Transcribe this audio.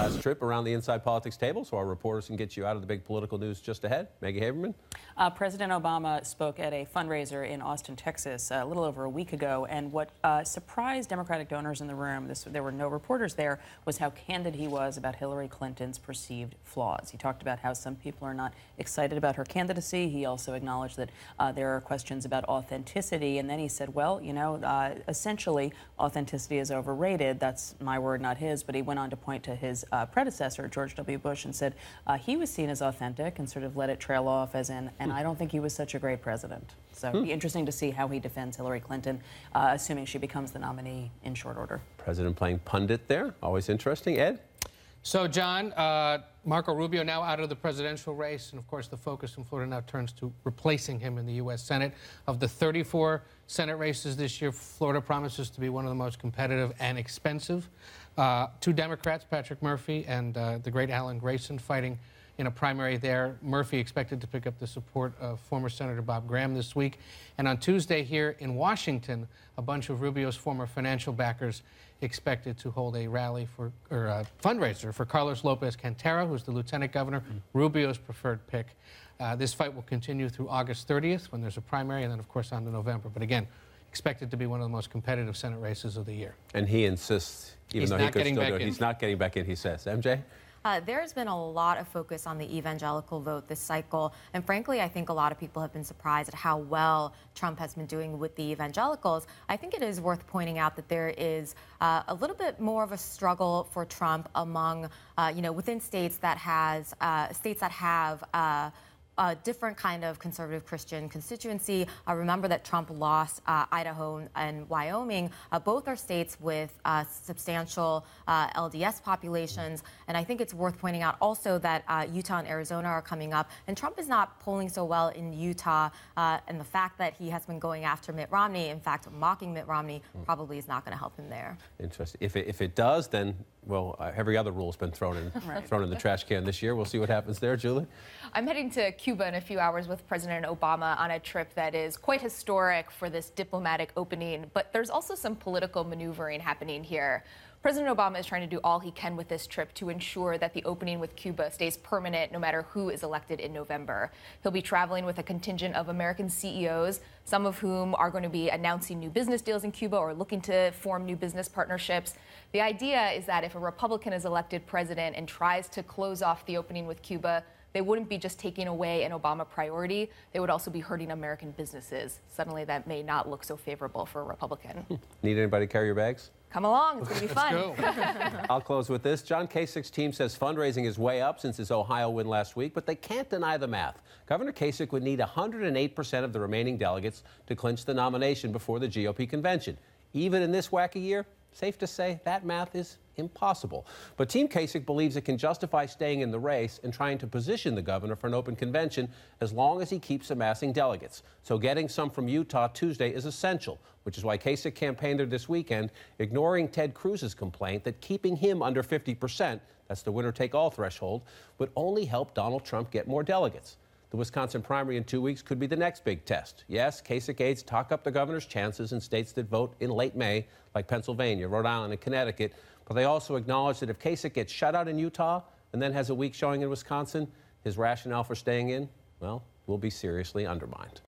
last trip around the Inside Politics table so our reporters can get you out of the big political news just ahead. Maggie Haberman. President Obama spoke at a fundraiser in Austin, Texas, a little over a week ago, and what surprised Democratic donors in the room, there were no reporters there, was how candid he was about Hillary Clinton's perceived flaws. He talked about how some people are not excited about her candidacy. He also acknowledged that there are questions about authenticity, and then he said, well, you know, essentially authenticity is overrated. That's my word, not his, but he went on to point to his predecessor, George W. Bush, and said he was seen as authentic and sort of let it trail off as in, and I don't think he was such a great president. So it'll be interesting to see how he defends Hillary Clinton, assuming she becomes the nominee in short order. President playing pundit there, always interesting. Ed? So, John, Marco Rubio now out of the presidential race, and of course the focus in Florida now turns to replacing him in the U.S. Senate. Of the 34 Senate races this year, Florida promises to be one of the most competitive and expensive. Two Democrats, Patrick Murphy and the great Alan Grayson, fighting in a primary there. Murphy expected to pick up the support of former Senator Bob Graham this week. And on Tuesday here in Washington, a bunch of Rubio's former financial backers expected to hold a rally or a fundraiser for Carlos Lopez Cantera, who's the lieutenant governor, Rubio's preferred pick. This fight will continue through August 30th when there's a primary, and then, of course, on to November. But again, expected to be one of the most competitive Senate races of the year. And he insists, even though he could still do it, he's not getting back in, he says. MJ? There's been a lot of focus on the evangelical vote this cycle, and frankly, I think a lot of people have been surprised at how well Trump has been doing with the evangelicals. I think it is worth pointing out that there is a little bit more of a struggle for Trump among, within states that have a different kind of conservative Christian constituency. Remember that Trump lost Idaho and Wyoming. Both are states with substantial LDS populations. And I think it's worth pointing out also that Utah and Arizona are coming up. And Trump is not polling so well in Utah. And the fact that he has been going after Mitt Romney, in fact, mocking Mitt Romney, probably is not going to help him there. Interesting. If it does, then, well, every other rule has been thrown in the trash can this year. We'll see what happens there. Julie? I'm heading to Cuba in a few hours with President Obama on a trip that is quite historic for this diplomatic opening, but there's also some political maneuvering happening here. President Obama is trying to do all he can with this trip to ensure that the opening with Cuba stays permanent no matter who is elected in November. He'll be traveling with a contingent of American CEOs, some of whom are going to be announcing new business deals in Cuba or looking to form new business partnerships. The idea is that if a Republican is elected president and tries to close off the opening with Cuba, they wouldn't be just taking away an Obama priority. They would also be hurting American businesses. Suddenly, that may not look so favorable for a Republican. Need anybody to carry your bags? Come along. It's going to be fun. Let's go. I'll close with this. John Kasich's team says fundraising is way up since his Ohio win last week, but they can't deny the math. Governor Kasich would need 108% of the remaining delegates to clinch the nomination before the GOP convention. Even in this wacky year, safe to say that math is impossible. But Team Kasich believes it can justify staying in the race and trying to position the governor for an open convention as long as he keeps amassing delegates. So getting some from Utah Tuesday is essential, which is why Kasich campaigned there this weekend, ignoring Ted Cruz's complaint that keeping him under 50%, that's the winner-take-all threshold, would only help Donald Trump get more delegates. The Wisconsin primary in 2 weeks could be the next big test. Yes, Kasich aides talk up the governor's chances in states that vote in late May, like Pennsylvania, Rhode Island, and Connecticut. But they also acknowledge that if Kasich gets shut out in Utah and then has a weak showing in Wisconsin, his rationale for staying in, well, will be seriously undermined.